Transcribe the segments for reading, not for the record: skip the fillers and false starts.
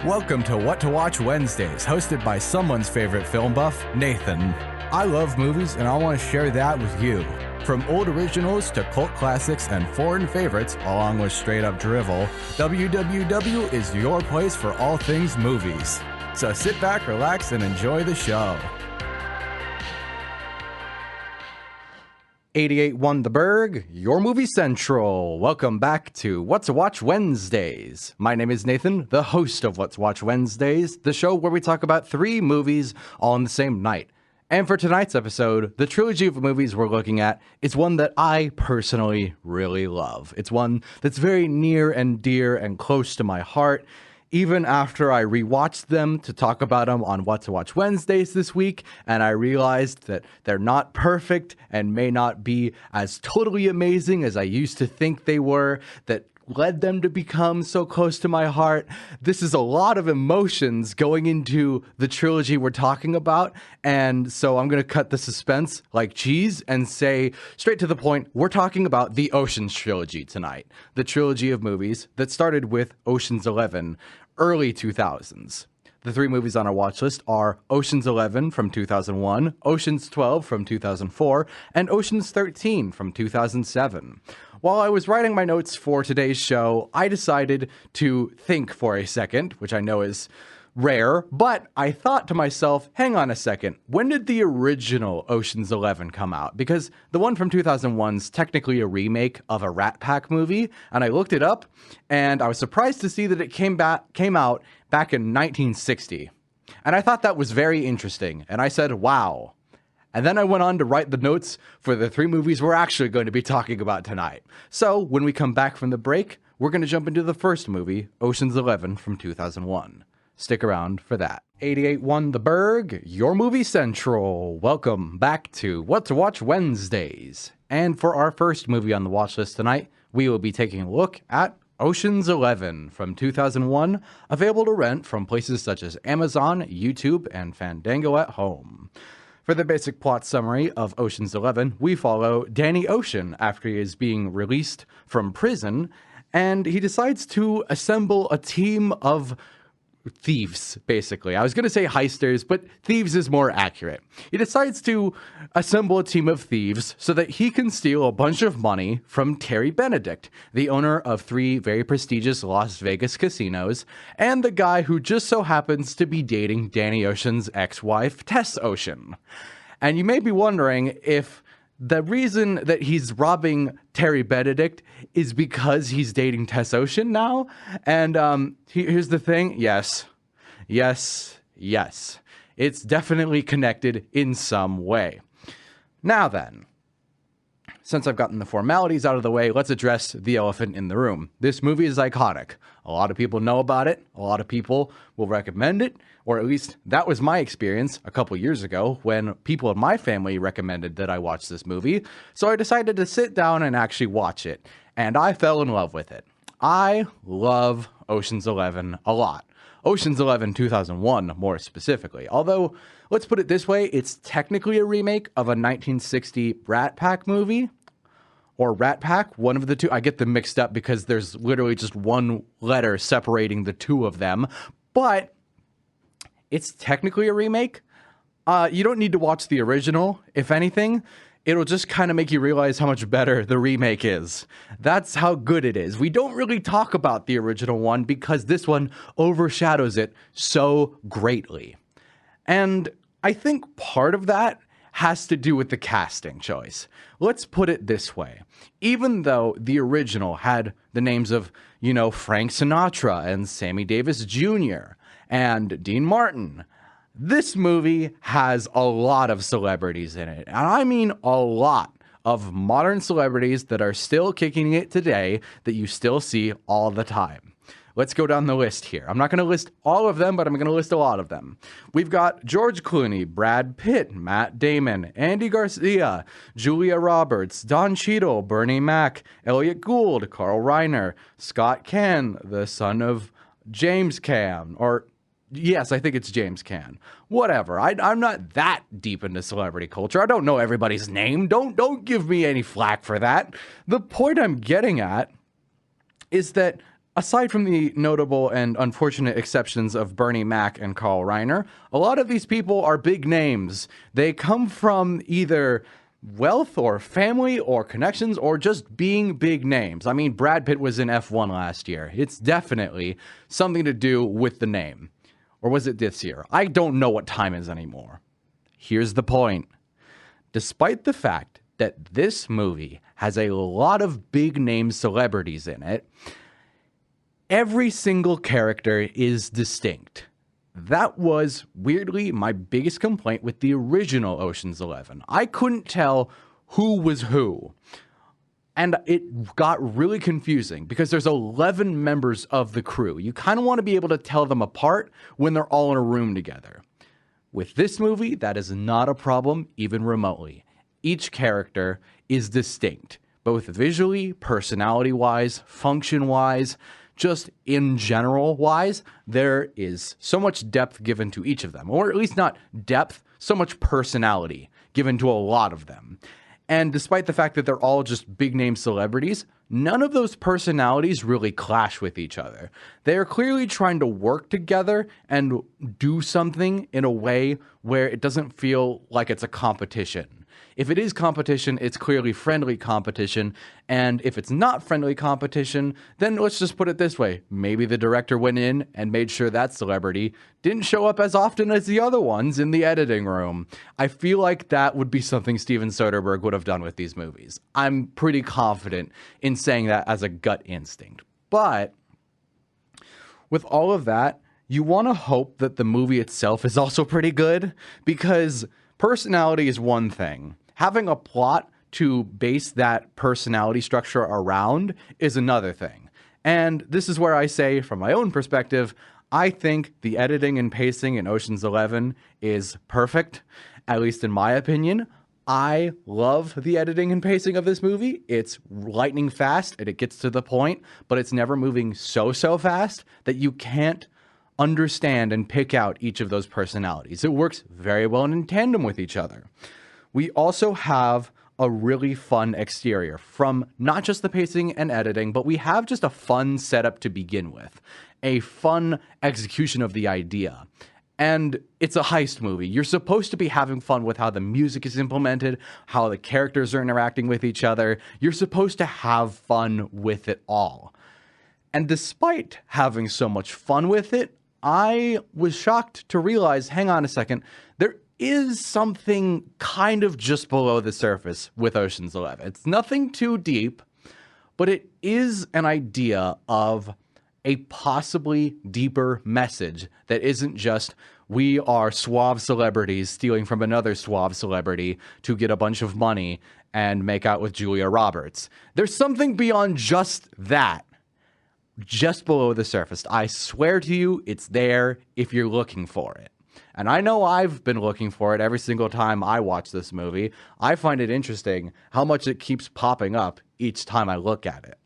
Welcome to What to Watch Wednesdays, hosted by someone's favorite film buff, Nathan. I love movies and I want to share that with you. From old originals to cult classics and foreign favorites, along with straight up drivel, WWW is your place for all things movies. So sit back, relax, and enjoy the show. 88.1 The Burg, your movie central. Welcome back to What to Watch Wednesdays. My name is Nathan, the host of What to Watch Wednesdays, the show where we talk about 3 movies all in the same night. And for tonight's episode, the trilogy of movies we're looking at is one that I personally really love. It's one that's very near and dear and close to my heart. Even after I rewatched them to talk about them on What to Watch Wednesdays this week, and I realized that they're not perfect and may not be as totally amazing as I used to think they were, that led them to become so close to my heart. This is a lot of emotions going into the trilogy we're talking about, and so I'm going to cut the suspense like cheese and say straight to the point, we're talking about the Ocean's trilogy tonight. The trilogy of movies that started with Ocean's 11, early 2000s. The 3 movies on our watch list are Ocean's 11 from 2001, Ocean's 12 from 2004, and Ocean's 13 from 2007. While I was writing my notes for today's show, I decided to think for a second, which I know is rare, but I thought to myself, hang on a second, when did the original Ocean's 11 come out? Because the one from 2001 is technically a remake of a Rat Pack movie, and I looked it up, and I was surprised to see that it came out back in 1960. And I thought that was very interesting, and I said, wow. And then I went on to write the notes for the 3 movies we're actually going to be talking about tonight. So when we come back from the break, we're going to jump into the first movie, Ocean's 11 from 2001. Stick around for that. 88.1 The Burg, your movie central. Welcome back to What to Watch Wednesdays. And for our first movie on the watch list tonight, we will be taking a look at Ocean's 11 from 2001, available to rent from places such as Amazon, YouTube, and Fandango at Home. For the basic plot summary of Ocean's 11, we follow Danny Ocean after he is being released from prison, and he decides to assemble a team of thieves, basically. I was going to say heisters, but thieves is more accurate. He decides to assemble a team of thieves so that he can steal a bunch of money from Terry Benedict, the owner of 3 very prestigious Las Vegas casinos, and the guy who just so happens to be dating Danny Ocean's ex-wife, Tess Ocean. And you may be wondering if the reason that he's robbing Terry Benedict is because he's dating Tess Ocean now. And here's the thing. Yes. It's definitely connected in some way. Now then, since I've gotten the formalities out of the way, let's address the elephant in the room. This movie is iconic. A lot of people know about it. A lot of people will recommend it, or at least that was my experience a couple years ago when people in my family recommended that I watch this movie. So I decided to sit down and actually watch it, and I fell in love with it. I love Ocean's 11 a lot. Ocean's 11 2001 more specifically. Although, let's put it this way, it's technically a remake of a 1960 Rat Pack movie. Or Rat Pack, one of the two. I get them mixed up because there's literally just one letter separating the 2 of them. But it's technically a remake. You don't need to watch the original. If anything, it'll just kind of make you realize how much better the remake is. That's how good it is. We don't really talk about the original one because this one overshadows it so greatly. And I think part of that has to do with the casting choice. Let's put it this way. Even though the original had the names of, Frank Sinatra and Sammy Davis Jr. and Dean Martin, this movie has a lot of celebrities in it. And I mean a lot of modern celebrities that are still kicking it today that you still see all the time. Let's go down the list here. I'm not going to list all of them, but I'm going to list a lot of them. We've got George Clooney, Brad Pitt, Matt Damon, Andy Garcia, Julia Roberts, Don Cheadle, Bernie Mac, Elliot Gould, Carl Reiner, Scott Caan, the son of James Caan, or yes, I think it's James Caan. Whatever. I'm not that deep into celebrity culture. I don't know everybody's name. Don't give me any flack for that. The point I'm getting at is that Aside from the notable and unfortunate exceptions of Bernie Mac and Carl Reiner, a lot of these people are big names. They come from either wealth or family or connections or just being big names. I mean, Brad Pitt was in F1 last year. It's definitely something to do with the name. Or was it this year? I don't know what time is anymore. Here's the point. Despite the fact that this movie has a lot of big name celebrities in it, every single character is distinct. That was, weirdly, my biggest complaint with the original Ocean's 11. I couldn't tell who was who. And it got really confusing because there's 11 members of the crew. You kind of want to be able to tell them apart when they're all in a room together. With this movie, that is not a problem, even remotely. Each character is distinct, both visually, personality-wise, function-wise, just in general wise. There is so much depth given to each of them, or at least not depth, so much personality given to a lot of them. And despite the fact that they're all just big name celebrities, none of those personalities really clash with each other. They are clearly trying to work together and do something in a way where it doesn't feel like it's a competition. If it is competition, it's clearly friendly competition. And if it's not friendly competition, then let's just put it this way. Maybe the director went in and made sure that celebrity didn't show up as often as the other ones in the editing room. I feel like that would be something Steven Soderbergh would have done with these movies. I'm pretty confident in saying that as a gut instinct. But with all of that, you want to hope that the movie itself is also pretty good, because personality is one thing. Having a plot to base that personality structure around is another thing. And this is where I say, from my own perspective, I think the editing and pacing in Ocean's 11 is perfect, at least in my opinion. I love the editing and pacing of this movie. It's lightning fast and it gets to the point, but it's never moving so fast that you can't understand and pick out each of those personalities. It works very well in tandem with each other. We also have a really fun exterior from not just the pacing and editing, but we have just a fun setup to begin with, a fun execution of the idea. And it's a heist movie. You're supposed to be having fun with how the music is implemented, how the characters are interacting with each other. You're supposed to have fun with it all. And despite having so much fun with it, I was shocked to realize, hang on a second, there is something kind of just below the surface with Ocean's 11. It's nothing too deep, but it is an idea of a possibly deeper message that isn't just, we are suave celebrities stealing from another suave celebrity to get a bunch of money and make out with Julia Roberts. There's something beyond just that, just below the surface. I swear to you, it's there if you're looking for it. And I know I've been looking for it every single time I watch this movie. I find it interesting how much it keeps popping up each time I look at it.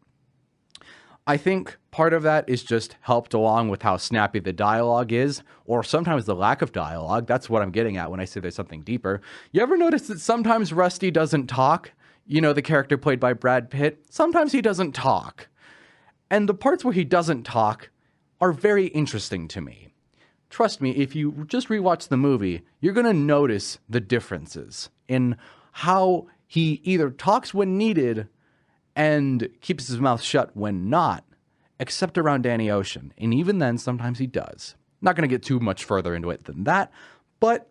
I think part of that is just helped along with how snappy the dialogue is, or sometimes the lack of dialogue. That's what I'm getting at when I say there's something deeper. You ever notice that sometimes Rusty doesn't talk? You know, the character played by Brad Pitt? Sometimes he doesn't talk. And the parts where he doesn't talk are very interesting to me. Trust me, if you just rewatch the movie, you're going to notice the differences in how he either talks when needed and keeps his mouth shut when not, except around Danny Ocean. And even then, sometimes he does. Not going to get too much further into it than that, but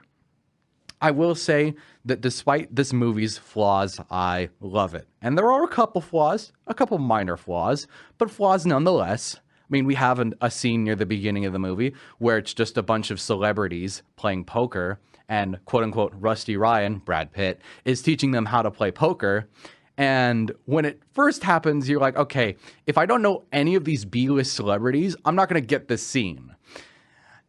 I will say that despite this movie's flaws, I love it. And there are a couple flaws, a couple minor flaws, but flaws nonetheless. I mean, we have a scene near the beginning of the movie where it's just a bunch of celebrities playing poker, and quote-unquote Rusty Ryan, Brad Pitt, is teaching them how to play poker. And when it first happens, you're like, okay, if I don't know any of these B-list celebrities, I'm not going to get this scene.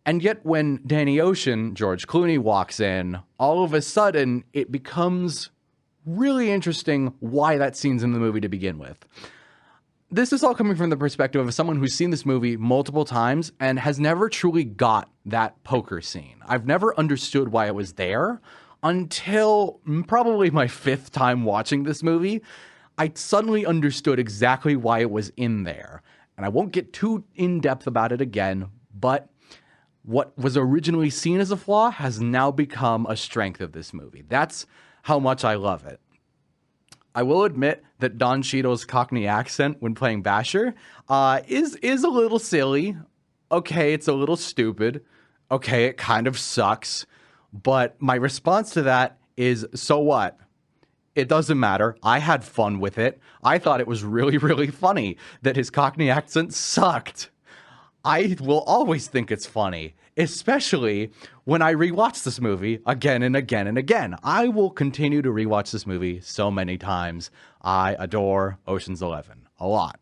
And yet when Danny Ocean, George Clooney, walks in, all of a sudden it becomes really interesting why that scene's in the movie to begin with. This is all coming from the perspective of someone who's seen this movie multiple times and has never truly got that poker scene. I've never understood why it was there until probably my fifth time watching this movie. I suddenly understood exactly why it was in there. and I won't get too in-depth about it again, but what was originally seen as a flaw has now become a strength of this movie. That's how much I love it. I will admit that Don Cheadle's Cockney accent when playing Basher is a little silly. Okay, it's a little stupid. Okay, it kind of sucks. But my response to that is, so what? It doesn't matter. I had fun with it. I thought it was really, really funny that his Cockney accent sucked. I will always think it's funny, especially when I rewatch this movie again and again and again. I will continue to rewatch this movie so many times. I adore Ocean's 11 a lot.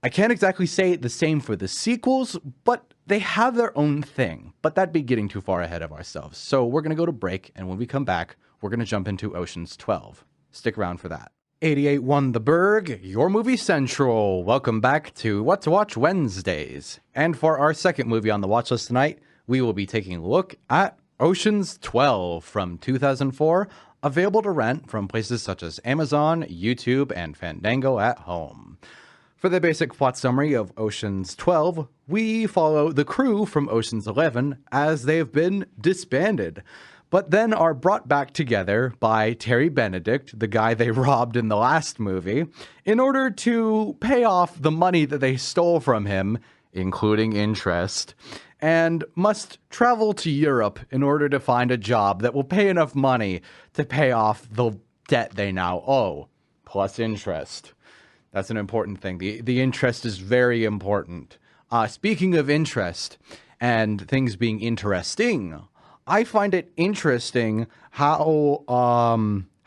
I can't exactly say the same for the sequels, but they have their own thing. But that'd be getting too far ahead of ourselves. So we're going to go to break, and when we come back, we're going to jump into Ocean's 12. Stick around for that. 88 won the Burg, your movie central. Welcome back to What to Watch Wednesdays. And for our second movie on the watch list tonight, we will be taking a look at Ocean's 12 from 2004, available to rent from places such as Amazon, YouTube, and Fandango at home. For the basic plot summary of Ocean's 12, we follow the crew from Ocean's 11 as they have been disbanded, but then are brought back together by Terry Benedict, the guy they robbed in the last movie, in order to pay off the money that they stole from him, including interest, and must travel to Europe in order to find a job that will pay enough money to pay off the debt they now owe, plus interest. That's an important thing. The interest is very important. Speaking of interest and things being interesting, I find it interesting how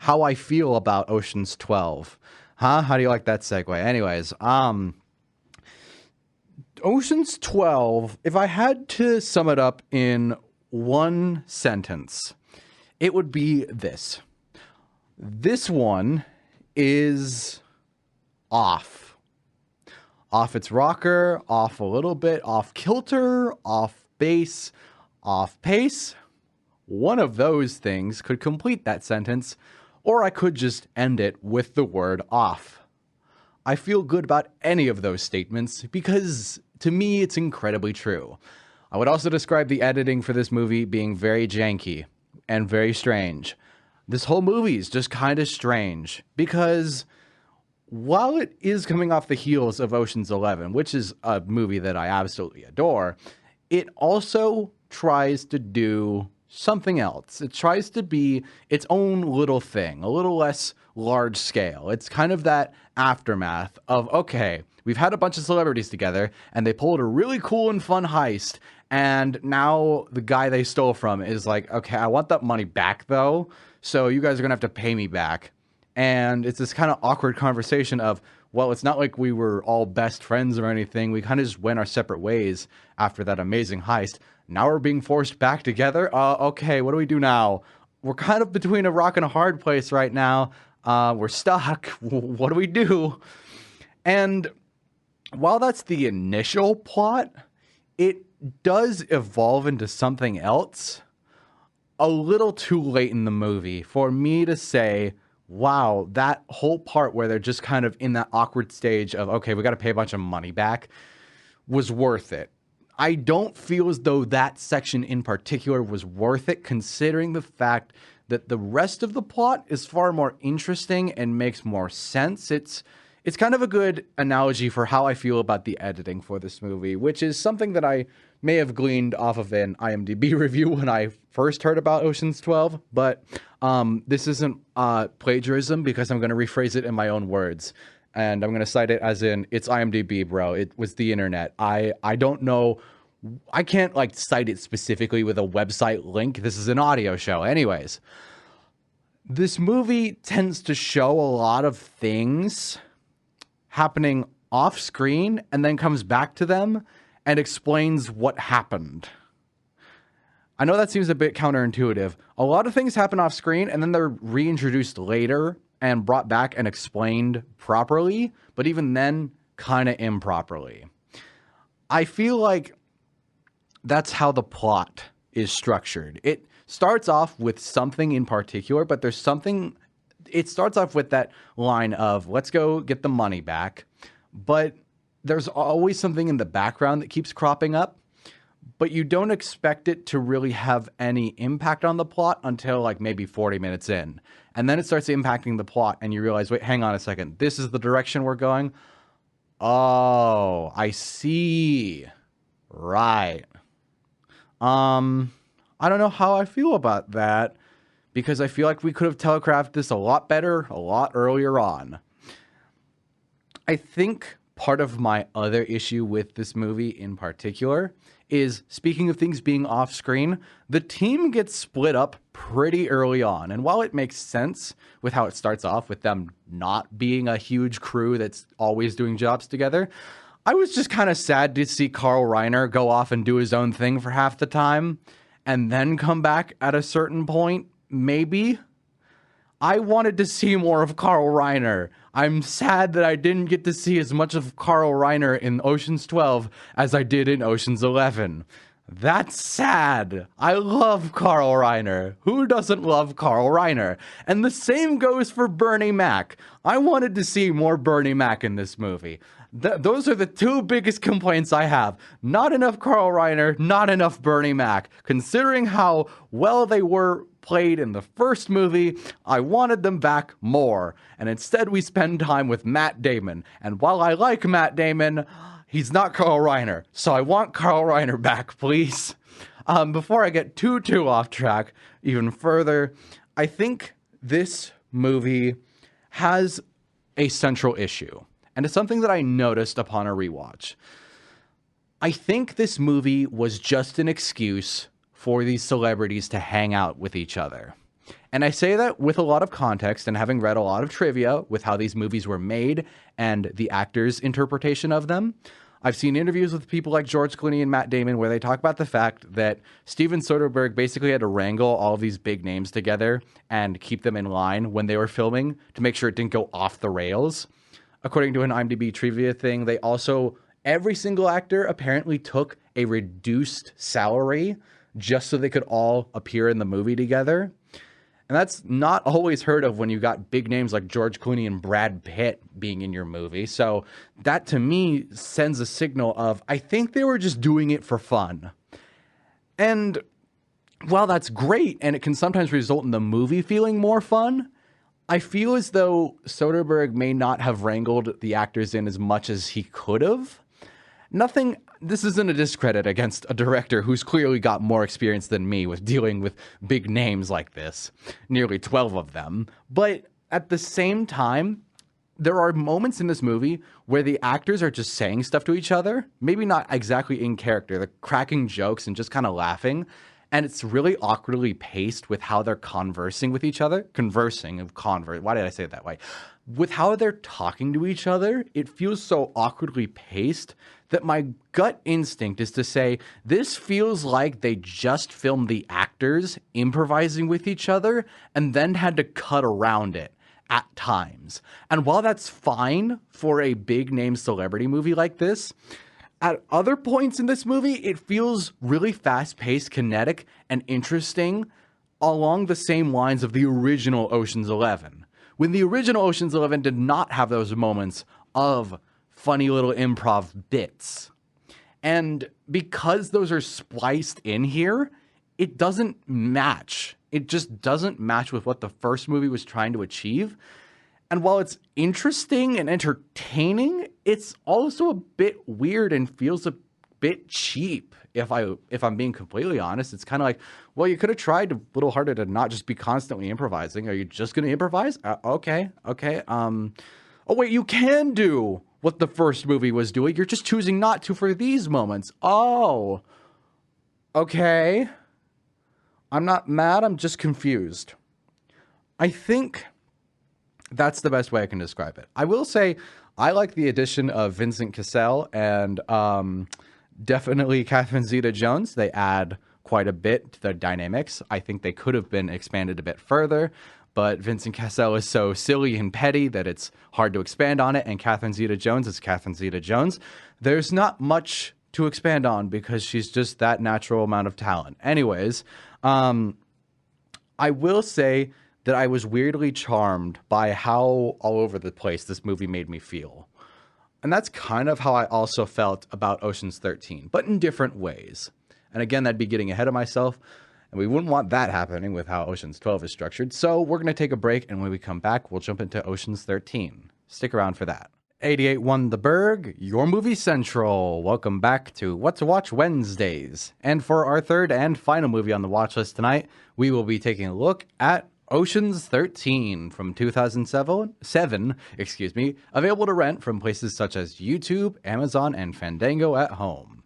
I feel about Ocean's 12. How do you like that segue? Anyways, Ocean's 12, if I had to sum it up in one sentence, it would be this. This one is off. Off its rocker, off a little bit, off kilter, off base, off pace. One of those things could complete that sentence, or I could just end it with the word off. I feel good about any of those statements because, to me, it's incredibly true. I would also describe the editing for this movie being very janky and very strange. This whole movie is just kind of strange because while it is coming off the heels of Ocean's 11, which is a movie that I absolutely adore, it also tries to do something else. It tries to be its own little thing, a little less large scale. It's kind of that aftermath of, okay, we've had a bunch of celebrities together and they pulled a really cool and fun heist. And now the guy they stole from is like, okay, I want that money back though. So you guys are going to have to pay me back. And it's this kind of awkward conversation of, well, it's not like we were all best friends or anything. We kind of just went our separate ways after that amazing heist. Now we're being forced back together. Okay, what do we do now? We're kind of between a rock and a hard place right now. We're stuck. What do we do? And while that's the initial plot, it does evolve into something else a little too late in the movie for me to say, wow, that whole part where they're just kind of in that awkward stage of, okay, we got to pay a bunch of money back, was worth it. I don't feel as though that section in particular was worth it, considering the fact that the rest of the plot is far more interesting and makes more sense. It's kind of a good analogy for how I feel about the editing for this movie, which is something that I may have gleaned off of an IMDb review when I first heard about Ocean's 12, but this isn't plagiarism because I'm going to rephrase it in my own words. And I'm going to cite it as in, it's IMDb, bro. It was the internet. I don't know. I can't like cite it specifically with a website link. This is an audio show. Anyways, this movie tends to show a lot of things happening off screen and then comes back to them and explains what happened. I know that seems a bit counterintuitive. A lot of things happen off screen and then they're reintroduced later and brought back and explained properly, but even then, kind of improperly. I feel like that's how the plot is structured. It starts off with something in particular, but there's something... It starts off with that line of, let's go get the money back, but there's always something in the background that keeps cropping up, but you don't expect it to really have any impact on the plot until like maybe 40 minutes in. And then it starts impacting the plot and you realize, wait, hang on a second. This is the direction we're going. Oh, I see. Right. I don't know how I feel about that because I feel like we could have telegraphed this a lot better, a lot earlier on. I think part of my other issue with this movie in particular is, speaking of things being off screen, the team gets split up pretty early on. And while it makes sense with how it starts off with them not being a huge crew that's always doing jobs together, I was just kind of sad to see Carl Reiner go off and do his own thing for half the time and then come back at a certain point, maybe. I wanted to see more of Carl Reiner. I'm sad that I didn't get to see as much of Carl Reiner in Ocean's 12 as I did in Ocean's 11. That's sad. I love Carl Reiner. Who doesn't love Carl Reiner? And the same goes for Bernie Mac. I wanted to see more Bernie Mac in this movie. Those are the two biggest complaints I have. Not enough Carl Reiner, not enough Bernie Mac. Considering how well they were played in the first movie, I wanted them back more. And instead we spend time with Matt Damon. And while I like Matt Damon, he's not Carl Reiner. So I want Carl Reiner back, please. Before I get too off track even further, I think this movie has a central issue. And it's something that I noticed upon a rewatch. I think this movie was just an excuse for these celebrities to hang out with each other. And I say that with a lot of context and having read a lot of trivia with how these movies were made and the actors' interpretation of them. I've seen interviews with people like George Clooney and Matt Damon where they talk about the fact that Steven Soderbergh basically had to wrangle all of these big names together and keep them in line when they were filming to make sure it didn't go off the rails. According to an IMDb trivia thing, they also, every single actor apparently took a reduced salary just so they could all appear in the movie together. And that's not always heard of when you got big names like George Clooney and Brad Pitt being in your movie. So that to me sends a signal of, I think they were just doing it for fun. And while that's great and it can sometimes result in the movie feeling more fun, I feel as though Soderbergh may not have wrangled the actors in as much as he could have. This isn't a discredit against a director who's clearly got more experience than me with dealing with big names like this, nearly 12 of them. But at the same time, there are moments in this movie where the actors are just saying stuff to each other, maybe not exactly in character. They're cracking jokes and just kind of laughing. And it's really awkwardly paced with how they're conversing with each other. Why did I say it that way? With how they're talking to each other, it feels so awkwardly paced that my gut instinct is to say, this feels like they just filmed the actors improvising with each other and then had to cut around it at times. And while that's fine for a big name celebrity movie like this, at other points in this movie, it feels really fast-paced, kinetic, and interesting along the same lines of the original Ocean's 11. When the original Ocean's 11 did not have those moments of funny little improv bits. And because those are spliced in here, it doesn't match. It just doesn't match with what the first movie was trying to achieve. And while it's interesting and entertaining, it's also a bit weird and feels a bit cheap. If I'm being completely honest, it's kind of like, well, you could have tried a little harder to not just be constantly improvising. Are you just going to improvise? Okay. Oh wait, you can do what the first movie was doing. You're just choosing not to for these moments. Oh, okay. I'm not mad. I'm just confused. I think that's the best way I can describe it. I will say I like the addition of Vincent Cassel and definitely Catherine Zeta-Jones. They add quite a bit to their dynamics. I think they could have been expanded a bit further, but Vincent Cassel is so silly and petty that it's hard to expand on it, and Catherine Zeta-Jones is Catherine Zeta-Jones. There's not much to expand on because she's just that natural amount of talent. Anyways, I will say that I was weirdly charmed by how all over the place this movie made me feel. And that's kind of how I also felt about Ocean's 13, but in different ways. And again, that'd be getting ahead of myself, and we wouldn't want that happening with how Ocean's 12 is structured. So we're going to take a break, and when we come back, we'll jump into Ocean's 13. Stick around for that. 88 won the Burg, your movie central. Welcome back to What to Watch Wednesdays. And for our third and final movie on the watch list tonight, we will be taking a look at Ocean's 13 from 2007, available to rent from places such as YouTube, Amazon, and Fandango at home.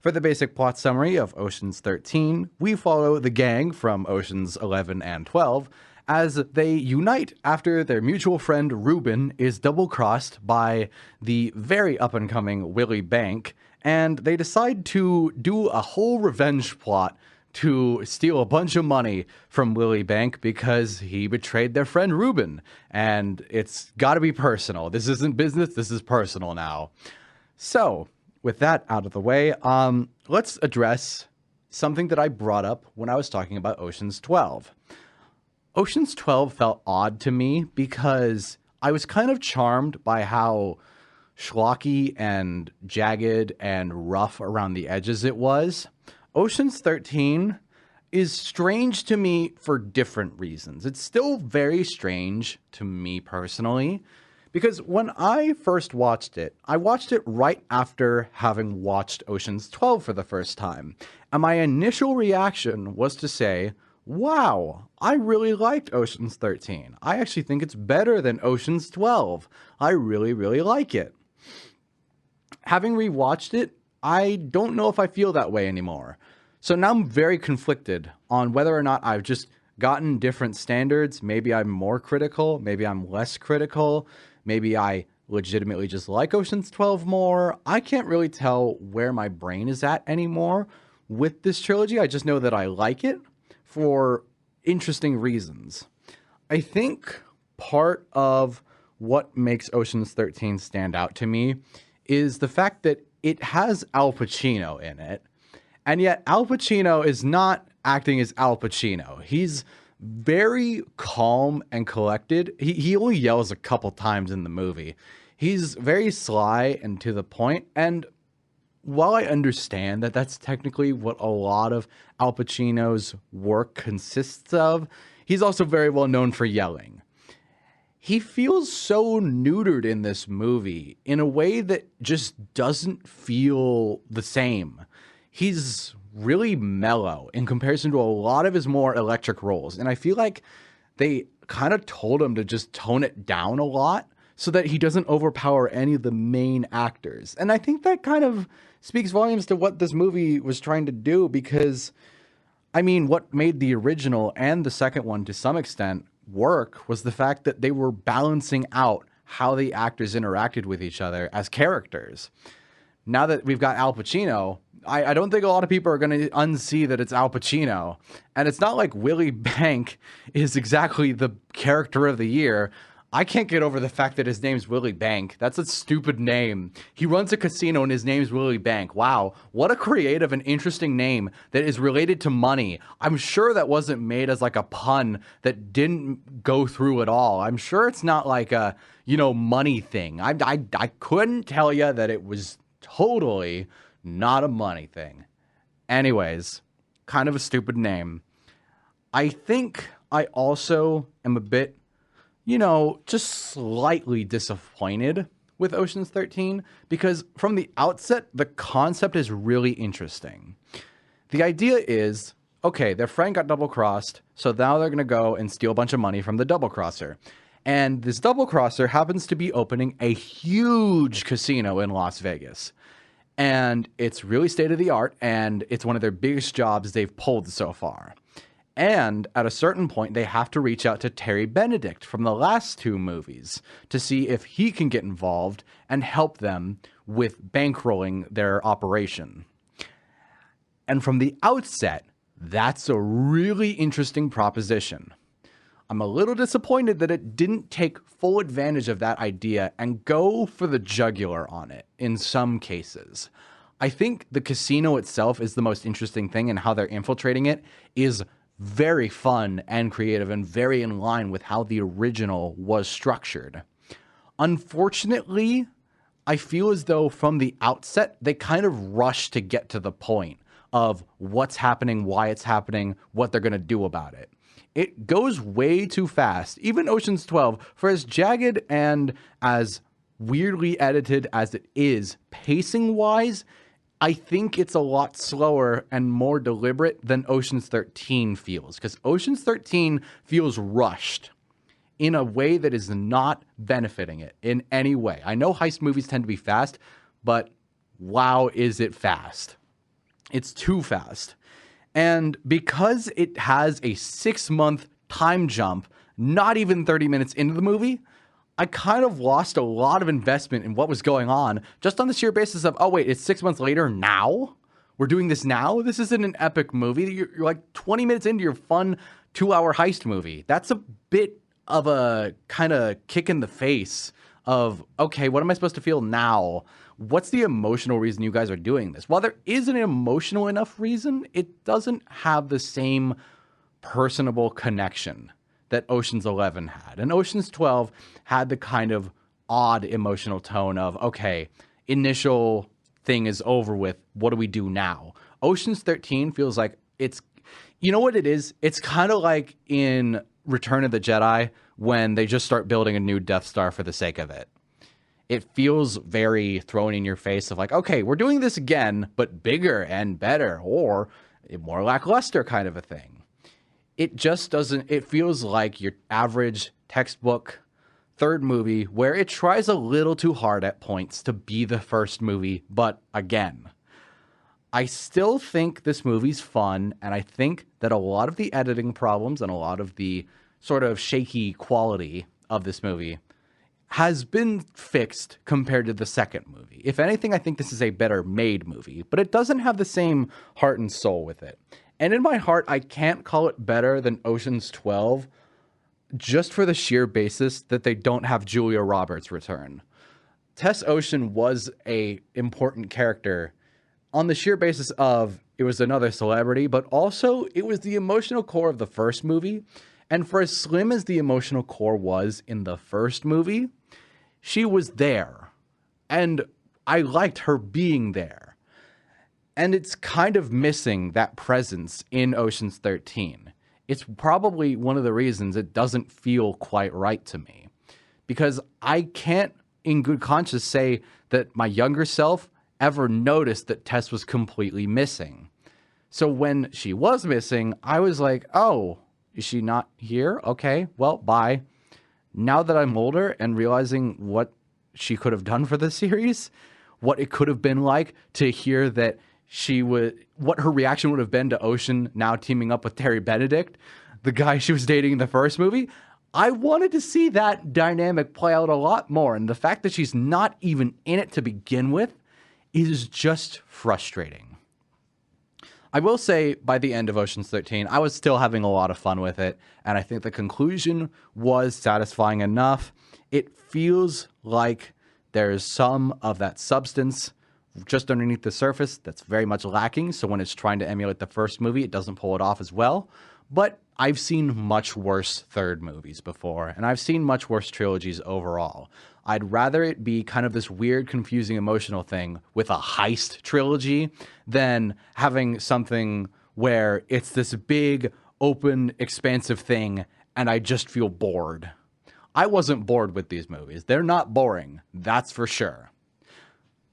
For the basic plot summary of Ocean's 13, we follow the gang from Oceans 11 and 12 as they unite after their mutual friend Ruben is double-crossed by the very up-and-coming Willie Bank, and they decide to do a whole revenge plot to steal a bunch of money from Willie Bank because he betrayed their friend Ruben. And it's got to be personal. This isn't business, this is personal now. So, with that out of the way, let's address something that I brought up when I was talking about Ocean's 12. Ocean's 12 felt odd to me because I was kind of charmed by how schlocky and jagged and rough around the edges it was. Ocean's 13 is strange to me for different reasons. It's still very strange to me personally, because when I first watched it, I watched it right after having watched Ocean's 12 for the first time. And my initial reaction was to say, wow, I really liked Ocean's 13. I actually think it's better than Ocean's 12. I really, really like it. Having rewatched it, I don't know if I feel that way anymore. So now I'm very conflicted on whether or not I've just gotten different standards. Maybe I'm more critical, maybe I'm less critical, maybe I legitimately just like Ocean's 12 more. I can't really tell where my brain is at anymore with this trilogy. I just know that I like it for interesting reasons. I think part of what makes Ocean's 13 stand out to me is the fact that it has Al Pacino in it, and yet Al Pacino is not acting as Al Pacino. He's very calm and collected. He only yells a couple times in the movie. He's very sly and to the point, and while I understand that that's technically what a lot of Al Pacino's work consists of, he's also very well known for yelling. He feels so neutered in this movie in a way that just doesn't feel the same. He's really mellow in comparison to a lot of his more electric roles, and I feel like they kind of told him to just tone it down a lot so that he doesn't overpower any of the main actors. And I think that kind of speaks volumes to what this movie was trying to do, because, I mean, what made the original and the second one to some extent work was the fact that they were balancing out how the actors interacted with each other as characters. Now that we've got Al Pacino, I don't think a lot of people are going to unsee that it's Al Pacino. And it's not like Willie Bank is exactly the character of the year. I can't get over the fact that his name's Willie Bank. That's a stupid name. He runs a casino and his name's Willie Bank. Wow, what a creative and interesting name that is related to money. I'm sure that wasn't made as like a pun that didn't go through at all. I'm sure it's not like a, money thing. I couldn't tell you that it was totally not a money thing. Anyways, kind of a stupid name. I think I also am a bit, just slightly disappointed with Ocean's 13, because from the outset, the concept is really interesting. The idea is, okay, their friend got double-crossed, so now they're going to go and steal a bunch of money from the double-crosser. And this double-crosser happens to be opening a huge casino in Las Vegas. And it's really state-of-the-art, and it's one of their biggest jobs they've pulled so far. And at a certain point, they have to reach out to Terry Benedict from the last two movies to see if he can get involved and help them with bankrolling their operation. And from the outset, that's a really interesting proposition. I'm a little disappointed that it didn't take full advantage of that idea and go for the jugular on it in some cases. I think the casino itself is the most interesting thing, and how they're infiltrating it is very fun and creative and very in line with how the original was structured. Unfortunately, I feel as though from the outset, they kind of rush to get to the point of what's happening, why it's happening, what they're going to do about it. It goes way too fast. Even Ocean's 12, for as jagged and as weirdly edited as it is, pacing-wise, I think it's a lot slower and more deliberate than Ocean's 13 feels. Because Ocean's 13 feels rushed in a way that is not benefiting it in any way. I know heist movies tend to be fast, but wow, is it fast. It's too fast. And because it has a 6-month time jump, not even 30 minutes into the movie, I kind of lost a lot of investment in what was going on just on the sheer basis of, oh wait, it's 6 months later now? We're doing this now? This isn't an epic movie. You're like 20 minutes into your fun 2-hour heist movie. That's a bit of a kind of kick in the face of, okay, what am I supposed to feel now? What's the emotional reason you guys are doing this? While there is an emotional enough reason, it doesn't have the same personable connection that Ocean's 11 had. And Ocean's 12 had the kind of odd emotional tone of, okay, initial thing is over with. What do we do now? Ocean's 13 feels like it's, you know what it is? It's kind of like in Return of the Jedi when they just start building a new Death Star for the sake of it. It feels very thrown in your face of like, okay, we're doing this again, but bigger and better, or more lackluster kind of a thing. It just doesn't, it feels like your average textbook third movie where it tries a little too hard at points to be the first movie, but again, I still think this movie's fun, and I think that a lot of the editing problems and a lot of the sort of shaky quality of this movie has been fixed compared to the second movie. If anything, I think this is a better made movie, but it doesn't have the same heart and soul with it. And in my heart, I can't call it better than Ocean's 12 just for the sheer basis that they don't have Julia Roberts return. Tess Ocean was a important character on the sheer basis of it was another celebrity, but also it was the emotional core of the first movie. And for as slim as the emotional core was in the first movie, she was there. And I liked her being there. And it's kind of missing that presence in Ocean's 13. It's probably one of the reasons it doesn't feel quite right to me. Because I can't, in good conscience, say that my younger self ever noticed that Tess was completely missing. So when she was missing, I was like, oh, is she not here? Okay, well, bye. Now that I'm older and realizing what she could have done for the series, what it could have been like to hear that she would, what her reaction would have been to Ocean now teaming up with Terry Benedict, the guy she was dating in the first movie, I wanted to see that dynamic play out a lot more. And the fact that she's not even in it to begin with is just frustrating. I will say by the end of Ocean's 13, I was still having a lot of fun with it. And I think the conclusion was satisfying enough. It feels like there's some of that substance just underneath the surface that's very much lacking. So when it's trying to emulate the first movie, it doesn't pull it off as well. But I've seen much worse third movies before, and I've seen much worse trilogies overall. I'd rather it be kind of this weird, confusing, emotional thing with a heist trilogy than having something where it's this big, open, expansive thing, and I just feel bored. I wasn't bored with these movies. They're not boring, that's for sure.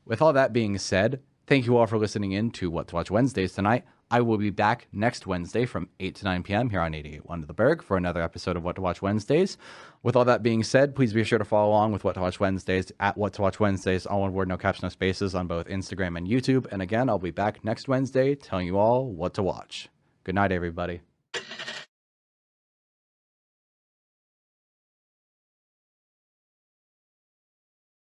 With all that being said, thank you all for listening in to What to Watch Wednesdays tonight. I will be back next Wednesday from 8 to 9 p.m. here on 88.1 The Burg for another episode of What to Watch Wednesdays. With all that being said, please be sure to follow along with What to Watch Wednesdays at What to Watch Wednesdays, all one word, no caps, no spaces, on both Instagram and YouTube. And again, I'll be back next Wednesday telling you all what to watch. Good night, everybody.